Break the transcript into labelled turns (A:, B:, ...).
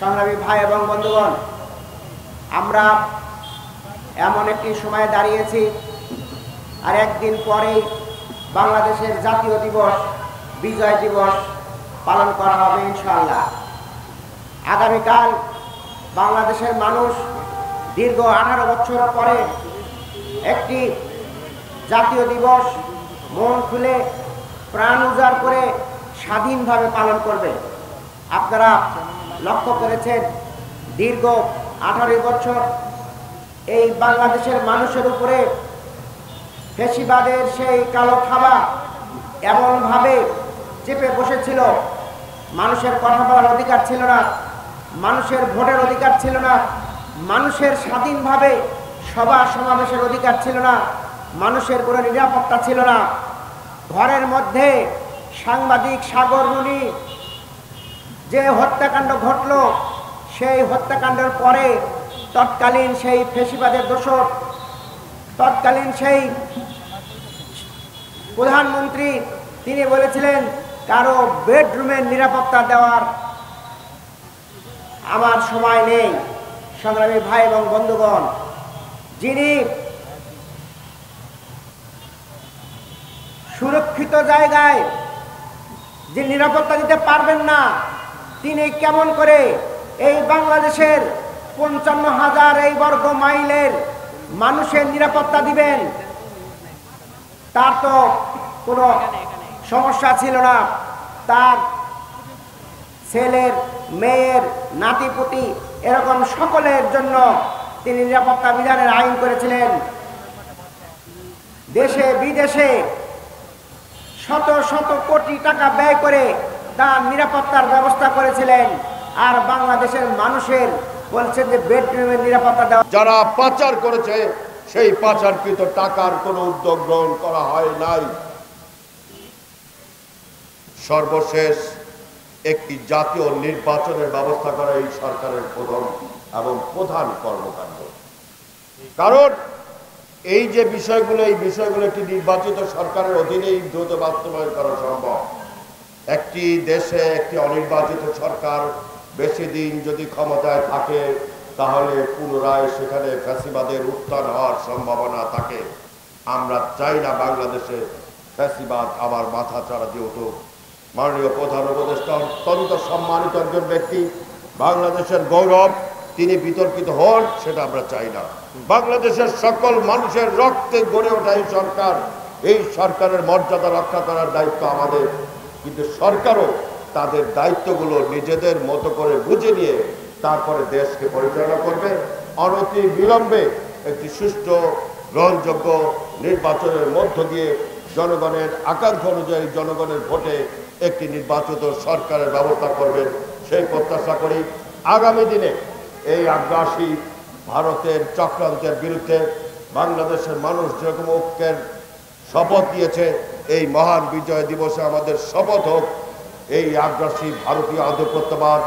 A: সংগ্রামী ভাই এবং বন্ধুগণ, আমরা এমন একটি সময়ে দাঁড়িয়েছি, আর একদিন পরেই বাংলাদেশের জাতীয় দিবস বিজয় দিবস পালন করা হবে ইনশাআল্লাহ। আগামীকাল বাংলাদেশের মানুষ দীর্ঘ 18 বছর পরে একটি জাতীয় দিবস মন খুলে প্রাণ উজাড় করে স্বাধীনভাবে পালন করবে। আপনারা লক্ষ্য করেছেন, দীর্ঘ 18 বছর এই বাংলাদেশের মানুষের উপরে ফ্যাসিবাদের সেই কালো থাবা এমনভাবে চেপে বসেছিল, মানুষের কথা বলার অধিকার ছিল না, মানুষের ভোটের অধিকার ছিল না, মানুষের স্বাধীনভাবে সভা সমাবেশের অধিকার ছিল না, মানুষের কোনো নিরাপত্তা ছিল না। ঘরের মধ্যে সাংবাদিক সাগর রুনি যে হত্যাকাণ্ড ঘটল, সেই হত্যাকাণ্ডের পরে তৎকালীন সেই ফ্যাসিবাদের দোসর, তৎকালীন সেই প্রধানমন্ত্রী তিনি বলেছিলেন, কারো বেডরুমের নিরাপত্তা দেওয়ার আমার সময় নেই। সংগ্রামী ভাই এবং বন্ধুগণ, যিনি সুরক্ষিত জায়গায় যে নিরাপত্তা দিতে পারবেন না, তিনি কেমন করে এই বাংলাদেশের 55,000 এই বর্গ মাইলের মানুষের নিরাপত্তা দিবেন? তার তো কোনো সমস্যা ছিল না, তার ছেলের, মেয়ের, নাতিপুতি এরকম সকলের জন্য তিনি নিরাপত্তা বিধানের আইন করেছিলেন। দেশে বিদেশে শত শত কোটি টাকা ব্যয় করে তার নিরাপত্তার ব্যবস্থা করেছিলেন। আর বাংলাদেশের মানুষের বলছেন যে বেডরুমের নিরাপত্তা দেওয়া।
B: যারা পাচার করেছে সেই পাচারকৃত টাকার কোনো উদ্যোগ গ্রহণ করা হয় নাই। সর্বশেষ একটি জাতীয় নির্বাচনের ব্যবস্থা করা এই সরকারের প্রথম এবং প্রধান কর্মকাণ্ড। কারণ এই যে বিষয়গুলো, এই বিষয়গুলো একটি নির্বাচিত সরকারের অধীনেই দ্রুত বাস্তবায়ন করা সম্ভব। একটি দেশে একটি অনির্বাচিত সরকার বেশি দিন যদি ক্ষমতায় থাকে, তাহলে পুনরায় সেখানে ফ্যাসিবাদের উত্থান হওয়ার সম্ভাবনা থাকে। আমরা চাই না বাংলাদেশে ফ্যাসিবাদ আবার মাথা চাড়া দিয়ে উঠুক। মাননীয় প্রধান উপদেষ্টা অত্যন্ত সম্মানিত একজন ব্যক্তি, বাংলাদেশের গৌরব, তিনি বিতর্কিত হন, সেটা আমরা চাই না। বাংলাদেশের সকল মানুষের রক্তে গড়ে ওঠা এই সরকার, এই সরকারের মর্যাদা রক্ষা করার দায়িত্ব আমাদের। কিন্তু সরকারও তাদের দায়িত্বগুলো নিজেদের মতো করে বুঝে নিয়ে তারপরে দেশকে পরিচালনা করবে। অনতি বিলম্বে একটি সুষ্ঠু গ্রহণযোগ্য নির্বাচনের মধ্য দিয়ে জনগণের আকাঙ্ক্ষা অনুযায়ী জনগণের ভোটে একটি নির্বাচিত সরকারের ব্যবস্থা করবেন, সেই প্রত্যাশা করি। আগামী দিনে এই আগ্রাসী ভারতের চক্রান্তের বিরুদ্ধে বাংলাদেশের মানুষ যেরকম ঐক্যের শপথ দিয়েছে, এই মহান বিজয় দিবসে আমাদের শপথ হোক এই আগ্রাসী ভারতীয় আধিপত্যবাদ